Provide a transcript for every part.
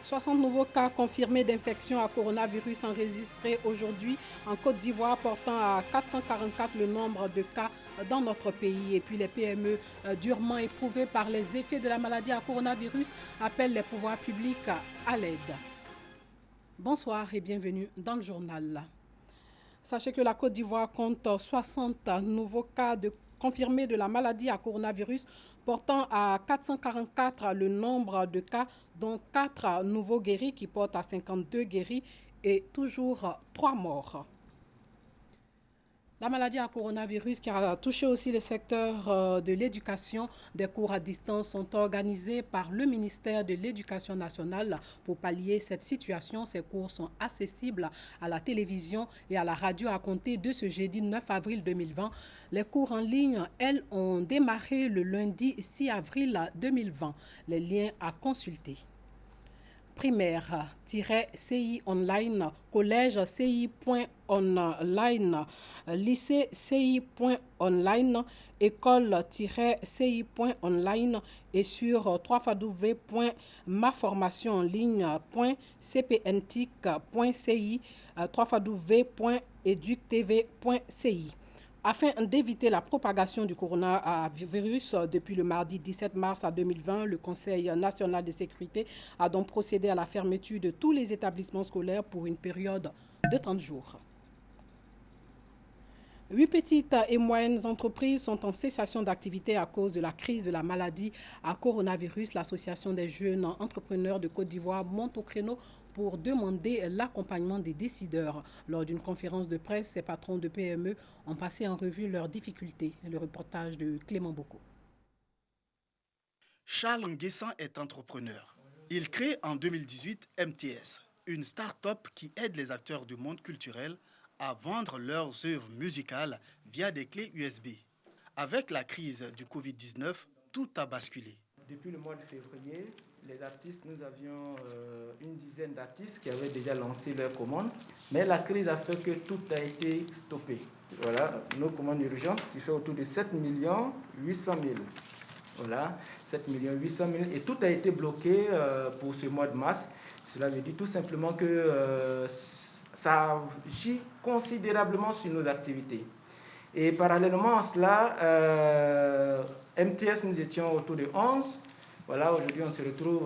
60 nouveaux cas confirmés d'infection à coronavirus enregistrés aujourd'hui en Côte d'Ivoire, portant à 444 le nombre de cas dans notre pays. Et puis les PME durement éprouvées par les effets de la maladie à coronavirus appellent les pouvoirs publics à l'aide. Bonsoir et bienvenue dans le journal. Sachez que la Côte d'Ivoire compte 60 nouveaux cas confirmés de la maladie à coronavirus, portant à 444 le nombre de cas, dont 4 nouveaux guéris qui portent à 52 guéris et toujours 3 morts. La maladie à coronavirus qui a touché aussi le secteur de l'éducation. Des cours à distance sont organisés par le ministère de l'Éducation nationale pour pallier cette situation. Ces cours sont accessibles à la télévision et à la radio à compter de ce jeudi 9 avril 2020. Les cours en ligne, elles, ont démarré le lundi 6 avril 2020. Les liens à consulter. Primaire-CI online, collège CI.online, lycée CI.online, école-CI.online et sur www.maformationenligne.cpntic.ci, www.eductv.ci. Afin d'éviter la propagation du coronavirus, depuis le mardi 17 mars 2020, le Conseil national de sécurité a donc procédé à la fermeture de tous les établissements scolaires pour une période de 30 jours. 8 petites et moyennes entreprises sont en cessation d'activité à cause de la crise de la maladie à coronavirus. L'Association des jeunes entrepreneurs de Côte d'Ivoire monte au créneau pour demander l'accompagnement des décideurs. Lors d'une conférence de presse, ces patrons de PME ont passé en revue leurs difficultés. Le reportage de Clément Boko. Charles Nguessan est entrepreneur. Il crée en 2018 MTS, une start-up qui aide les acteurs du monde culturel à vendre leurs œuvres musicales via des clés USB. Avec la crise du Covid-19, tout a basculé. Depuis le mois de février, les artistes, nous avions une dizaine d'artistes qui avaient déjà lancé leurs commandes, mais la crise a fait que tout a été stoppé. Voilà, nos commandes urgentes qui fait autour de 7 800 000. Voilà, 7 800 000 et tout a été bloqué pour ce mois de mars. Cela veut dire tout simplement que ça agit considérablement sur nos activités. Et parallèlement à cela, MTS, nous étions autour de 11. Voilà, aujourd'hui, on se retrouve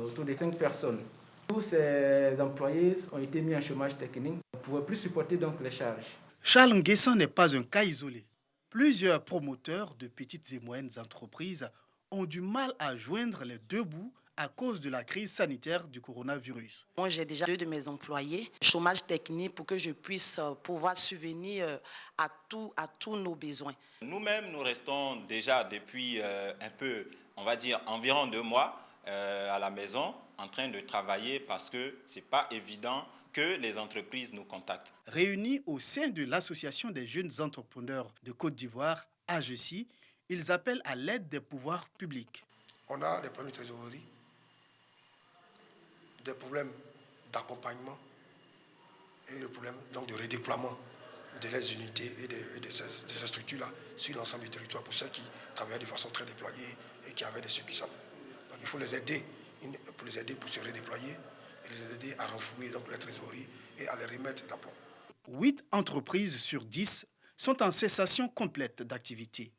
autour de 5 personnes. Tous ces employés ont été mis en chômage technique. On ne pouvait plus supporter donc les charges. Charles Nguessan n'est pas un cas isolé. Plusieurs promoteurs de petites et moyennes entreprises ont du mal à joindre les deux bouts à cause de la crise sanitaire du coronavirus. Moi, j'ai déjà 2 de mes employés, chômage technique, pour que je puisse pouvoir subvenir à tous nos besoins. Nous-mêmes, nous restons déjà depuis un peu, on va dire, environ 2 mois à la maison en train de travailler parce que ce n'est pas évident que les entreprises nous contactent. Réunis au sein de l'Association des jeunes entrepreneurs de Côte d'Ivoire, AJECI, ils appellent à l'aide des pouvoirs publics. On a des problèmes de trésorerie, des problèmes d'accompagnement et le problème donc, de redéploiement de les unités et de ces structures-là sur l'ensemble du territoire pour ceux qui travaillent de façon très déployée et qui avaient des succursales. Donc il faut les aider pour se redéployer et les aider à renflouer donc, les trésoreries et à les remettre d'aplomb. 8 entreprises sur 10 sont en cessation complète d'activité.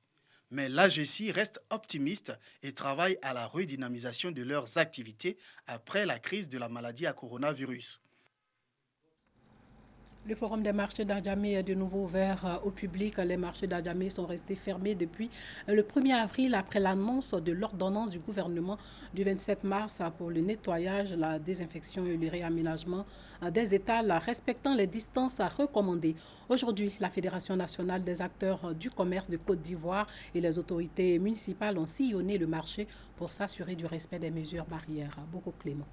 Mais l'AJECI reste optimiste et travaille à la redynamisation de leurs activités après la crise de la maladie à coronavirus. Le forum des marchés d'Adjamé est de nouveau ouvert au public. Les marchés d'Adjamé sont restés fermés depuis le 1er avril après l'annonce de l'ordonnance du gouvernement du 27 mars pour le nettoyage, la désinfection et le réaménagement des étals respectant les distances recommandées. Aujourd'hui, la Fédération nationale des acteurs du commerce de Côte d'Ivoire et les autorités municipales ont sillonné le marché pour s'assurer du respect des mesures barrières. Beaucoup Clément.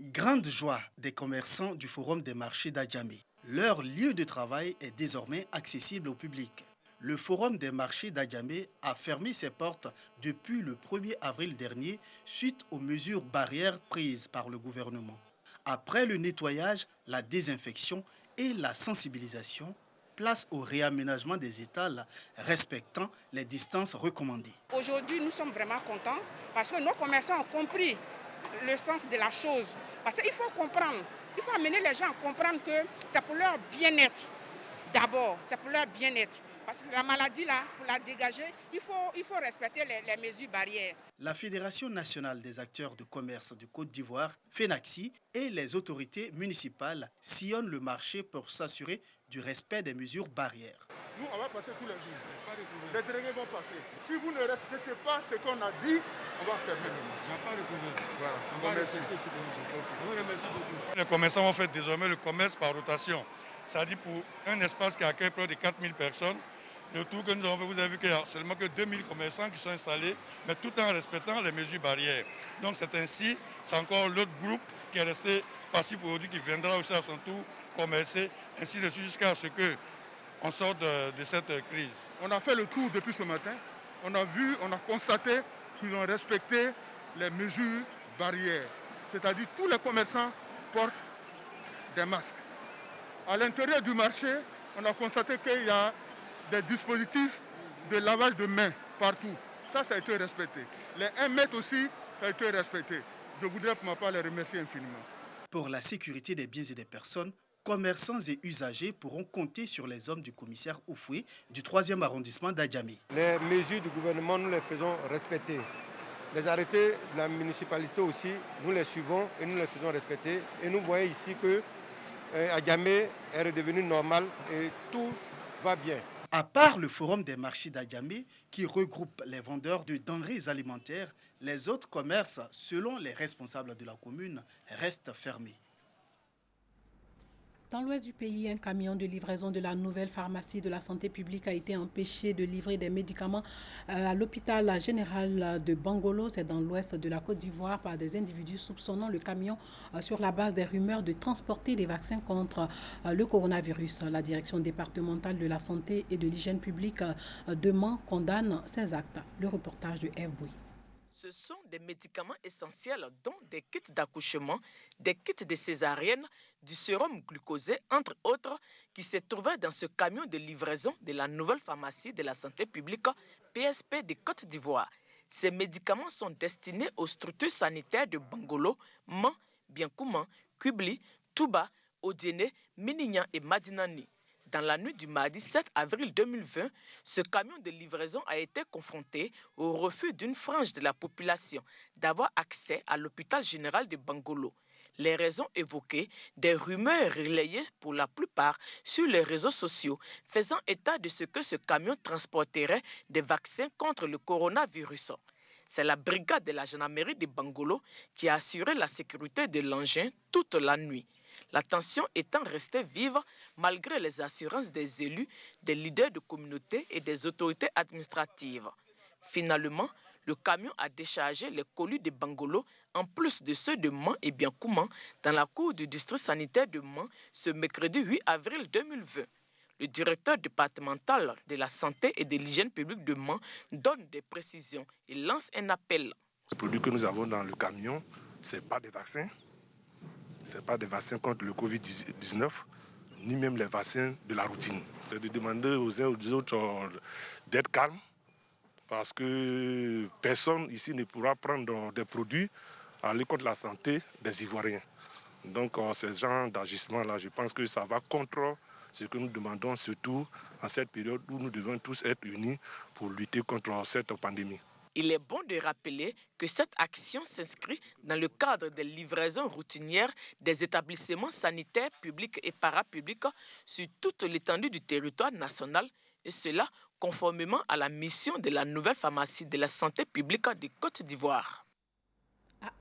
Grande joie des commerçants du Forum des marchés d'Adjamé. Leur lieu de travail est désormais accessible au public. Le Forum des marchés d'Adjamé a fermé ses portes depuis le 1er avril dernier suite aux mesures barrières prises par le gouvernement. Après le nettoyage, la désinfection et la sensibilisation, place au réaménagement des étals respectant les distances recommandées. Aujourd'hui, nous sommes vraiment contents parce que nos commerçants ont compris le sens de la chose. Parce qu'il faut comprendre, il faut amener les gens à comprendre que c'est pour leur bien-être. D'abord, c'est pour leur bien-être. Parce que la maladie, là, pour la dégager, il faut respecter les mesures barrières. La Fédération nationale des acteurs de commerce de Côte d'Ivoire, FENACSI, et les autorités municipales sillonnent le marché pour s'assurer du respect des mesures barrières. Nous, on va passer tous les jours. Les délégués vont passer. Si vous ne respectez pas ce qu'on a dit, on va fermer le marché. Voilà. On va remercier. Les commerçants vont faire désormais le commerce par rotation. C'est-à-dire pour un espace qui accueille près de 4000 personnes. Le tour que nous avons fait, vous avez vu qu'il n'y a seulement que 2000 commerçants qui sont installés, mais tout en respectant les mesures barrières. Donc c'est ainsi, c'est encore l'autre groupe qui est resté passif aujourd'hui, qui viendra aussi à son tour commercer, ainsi de suite jusqu'à ce qu'on sorte de cette crise. On a fait le tour depuis ce matin. On a vu, on a constaté qu'ils ont respecté les mesures barrières. C'est-à-dire tous les commerçants portent des masques. À l'intérieur du marché, on a constaté qu'il y a des dispositifs de lavage de mains partout. Ça a été respecté. Les 1 mètre aussi, ça a été respecté. Je voudrais pour ma part les remercier infiniment. Pour la sécurité des biens et des personnes, commerçants et usagers pourront compter sur les hommes du commissaire Oufoué du 3e arrondissement d'Adjamé. Les mesures du gouvernement, nous les faisons respecter. Les arrêtés de la municipalité aussi, nous les suivons et nous les faisons respecter. Et nous voyons ici que Adjamé est redevenu normal et tout va bien. À part le forum des marchés d'Adjamé, qui regroupe les vendeurs de denrées alimentaires, les autres commerces, selon les responsables de la commune, restent fermés. Dans l'ouest du pays, un camion de livraison de la nouvelle pharmacie de la santé publique a été empêché de livrer des médicaments à l'hôpital général de Bangolo, c'est dans l'ouest de la Côte d'Ivoire, par des individus soupçonnant le camion sur la base des rumeurs de transporter des vaccins contre le coronavirus. La direction départementale de la santé et de l'hygiène publique de Mans condamne ces actes. Le reportage de F. Bouy. Ce sont des médicaments essentiels dont des kits d'accouchement, des kits de césarienne, du sérum glucosé, entre autres, qui se trouvaient dans ce camion de livraison de la nouvelle pharmacie de la santé publique PSP de Côte d'Ivoire. Ces médicaments sont destinés aux structures sanitaires de Bangolo, Mans, Biankouman, Kubli, Touba, Odiene, Minignan et Madinani. Dans la nuit du mardi 7 avril 2020, ce camion de livraison a été confronté au refus d'une frange de la population d'avoir accès à l'hôpital général de Bangolo. Les raisons évoquées, des rumeurs relayées pour la plupart sur les réseaux sociaux, faisant état de ce que ce camion transporterait des vaccins contre le coronavirus. C'est la brigade de la gendarmerie de Bangolo qui a assuré la sécurité de l'engin toute la nuit. La tension étant restée vive malgré les assurances des élus, des leaders de communauté et des autorités administratives. Finalement, le camion a déchargé les colis de Bangolo, en plus de ceux de Mans et Biankouman, dans la cour du district sanitaire de Mans ce mercredi 8 avril 2020. Le directeur départemental de la santé et de l'hygiène publique de Mans donne des précisions et lance un appel. Les produits que nous avons dans le camion, ce n'est pas des vaccins. Ce n'est pas des vaccins contre le Covid-19, ni même les vaccins de la routine. C'est de demander aux uns aux autres d'être calmes, parce que personne ici ne pourra prendre des produits à aller contre la santé des Ivoiriens. Donc, ce genre d'agissement-là, je pense que ça va contre ce que nous demandons, surtout en cette période où nous devons tous être unis pour lutter contre cette pandémie. Il est bon de rappeler que cette action s'inscrit dans le cadre des livraisons routinières des établissements sanitaires publics et parapublics sur toute l'étendue du territoire national, et cela conformément à la mission de la nouvelle pharmacie de la santé publique de Côte d'Ivoire.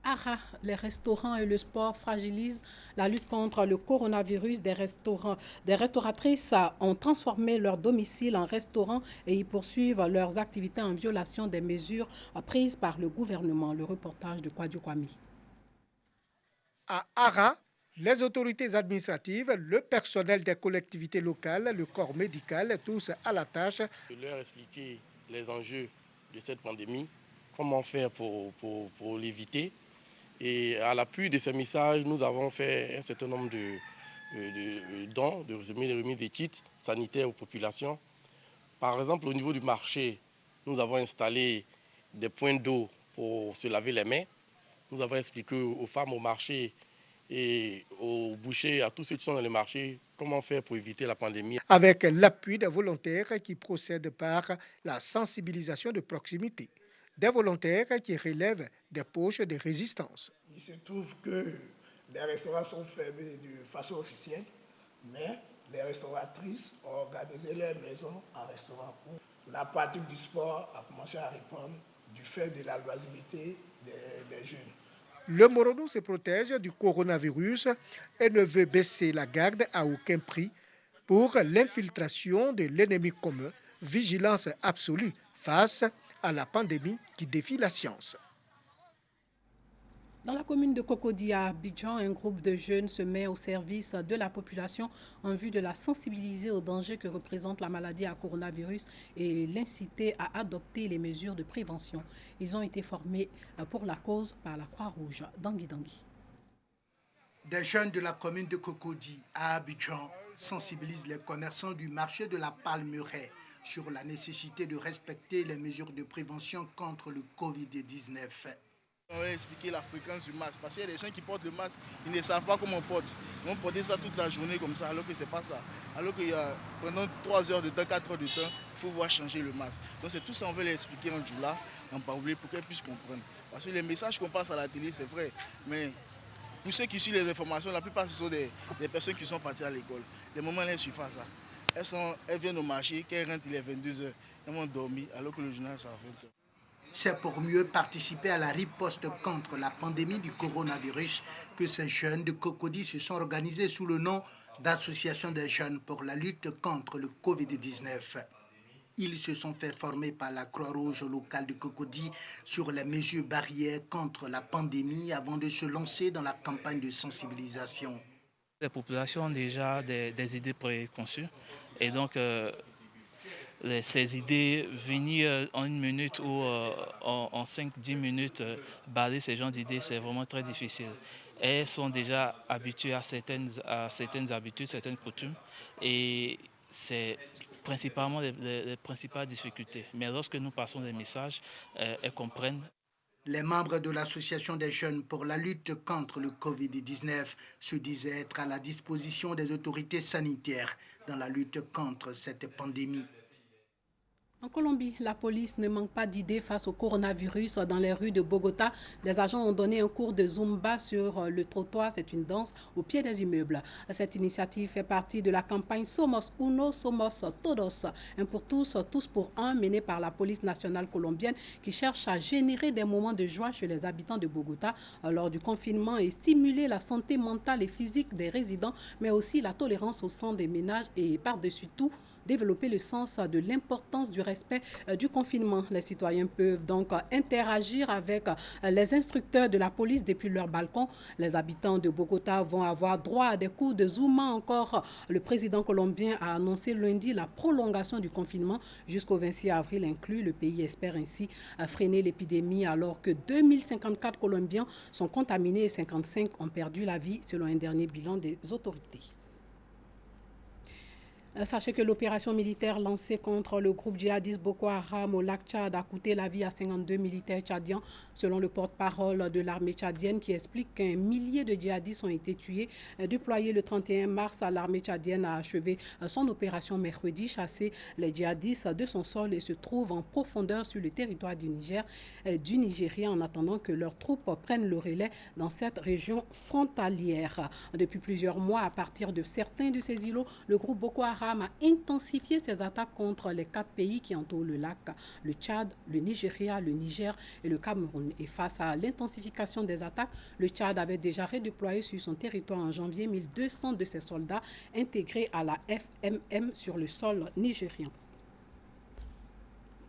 À Ara, les restaurants et le sport fragilisent la lutte contre le coronavirus. Des restauratrices ont transformé leur domicile en restaurant et y poursuivent leurs activités en violation des mesures prises par le gouvernement. Le reportage de Kwadio Kwami. À Ara, les autorités administratives, le personnel des collectivités locales, le corps médical, tous à la tâche. Je leur expliquer les enjeux de cette pandémie, comment faire pour l'éviter. Et à l'appui de ces messages, nous avons fait un certain nombre de dons, de remis des kits sanitaires aux populations. Par exemple, au niveau du marché, nous avons installé des points d'eau pour se laver les mains. nous avons expliqué aux femmes au marché et aux bouchers, à tous ceux qui sont dans les marchés, comment faire pour éviter la pandémie. Avec l'appui des volontaires qui procèdent par la sensibilisation de proximité. Des volontaires qui relèvent des poches de résistance. Il se trouve que les restaurants sont fermés de façon officielle, mais les restauratrices ont organisé leur maison en restaurant. La pratique du sport a commencé à répandre du fait de la loisibilité des jeunes. Le Moronou se protège du coronavirus et ne veut baisser la garde à aucun prix pour l'infiltration de l'ennemi commun, vigilance absolue face à la pandémie qui défie la science. Dans la commune de Cocody à Abidjan, un groupe de jeunes se met au service de la population en vue de la sensibiliser aux dangers que représente la maladie à coronavirus et l'inciter à adopter les mesures de prévention. Ils ont été formés pour la cause par la Croix-Rouge d'Angui-Dangui. Des jeunes de la commune de Cocody à Abidjan sensibilisent les commerçants du marché de la Palmeraie sur la nécessité de respecter les mesures de prévention contre le Covid-19. On va expliquer la fréquence du masque parce qu'il y a des gens qui portent le masque, ils ne savent pas comment on porte. Ils vont porter ça toute la journée comme ça alors que ce n'est pas ça. Alors qu'il y a pendant 3 heures de temps, 4 heures de temps, il faut voir changer le masque. Donc c'est tout ça, on veut les expliquer en Djoula, en parler pour qu'elles puissent comprendre. Parce que les messages qu'on passe à la télé, c'est vrai, mais pour ceux qui suivent les informations, la plupart ce sont des personnes qui sont parties à l'école. Les moments elles ne suivent pas ça. Elles viennent au marché, quand elles rentrent, il est 22h, elles vont dormir alors que le journal c'est à 20h. C'est pour mieux participer à la riposte contre la pandémie du coronavirus que ces jeunes de Cocody se sont organisés sous le nom d'Association des jeunes pour la lutte contre le Covid-19. Ils se sont fait former par la Croix-Rouge locale de Cocody sur les mesures barrières contre la pandémie avant de se lancer dans la campagne de sensibilisation. Les populations ont déjà des idées préconçues et donc ces idées, venir en 1 minute ou en 5-10 minutes, balayer ces genres d'idées, c'est vraiment très difficile. Elles sont déjà habituées à certaines habitudes, certaines coutumes, et c'est principalement les principales difficultés. Mais lorsque nous passons des messages, elles comprennent. Les membres de l'Association des jeunes pour la lutte contre le Covid-19 se disaient être à la disposition des autorités sanitaires dans la lutte contre cette pandémie. En Colombie, la police ne manque pas d'idées face au coronavirus. Dans les rues de Bogota, les agents ont donné un cours de Zumba sur le trottoir. C'est une danse au pied des immeubles. Cette initiative fait partie de la campagne Somos Uno, Somos Todos, un pour tous, tous pour un, menée par la police nationale colombienne qui cherche à générer des moments de joie chez les habitants de Bogota lors du confinement et stimuler la santé mentale et physique des résidents, mais aussi la tolérance au sein des ménages et par-dessus tout, développer le sens de l'importance du respect du confinement. Les citoyens peuvent donc interagir avec les instructeurs de la police depuis leur balcon. Les habitants de Bogota vont avoir droit à des cours de Zumba encore. Le président colombien a annoncé lundi la prolongation du confinement jusqu'au 26 avril inclus. Le pays espère ainsi freiner l'épidémie alors que 2054 Colombiens sont contaminés et 55 ont perdu la vie selon un dernier bilan des autorités. Sachez que l'opération militaire lancée contre le groupe djihadiste Boko Haram au lac Tchad a coûté la vie à 52 militaires tchadiens, selon le porte-parole de l'armée tchadienne qui explique qu'un millier de djihadistes ont été tués. Déployé le 31 mars, l'armée tchadienne a achevé son opération mercredi, chasser les djihadistes de son sol et se trouve en profondeur sur le territoire du Nigeria en attendant que leurs troupes prennent le relais dans cette région frontalière. Depuis plusieurs mois, à partir de certains de ces îlots, le groupe Boko Haram a intensifié ses attaques contre les 4 pays qui entourent le lac, le Tchad, le Nigeria, le Niger et le Cameroun. Et face à l'intensification des attaques, le Tchad avait déjà redéployé sur son territoire en janvier 1200 de ses soldats intégrés à la FMM sur le sol nigérien.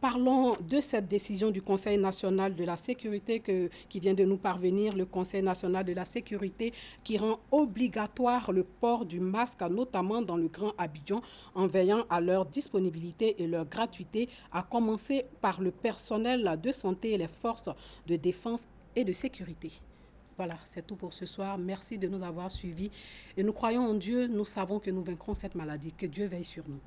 Parlons de cette décision du Conseil national de la sécurité qui vient de nous parvenir, le Conseil national de la sécurité qui rend obligatoire le port du masque, notamment dans le Grand Abidjan, en veillant à leur disponibilité et leur gratuité, à commencer par le personnel de santé et les forces de défense et de sécurité. Voilà, c'est tout pour ce soir. Merci de nous avoir suivis. Et nous croyons en Dieu, nous savons que nous vaincrons cette maladie. Que Dieu veille sur nous.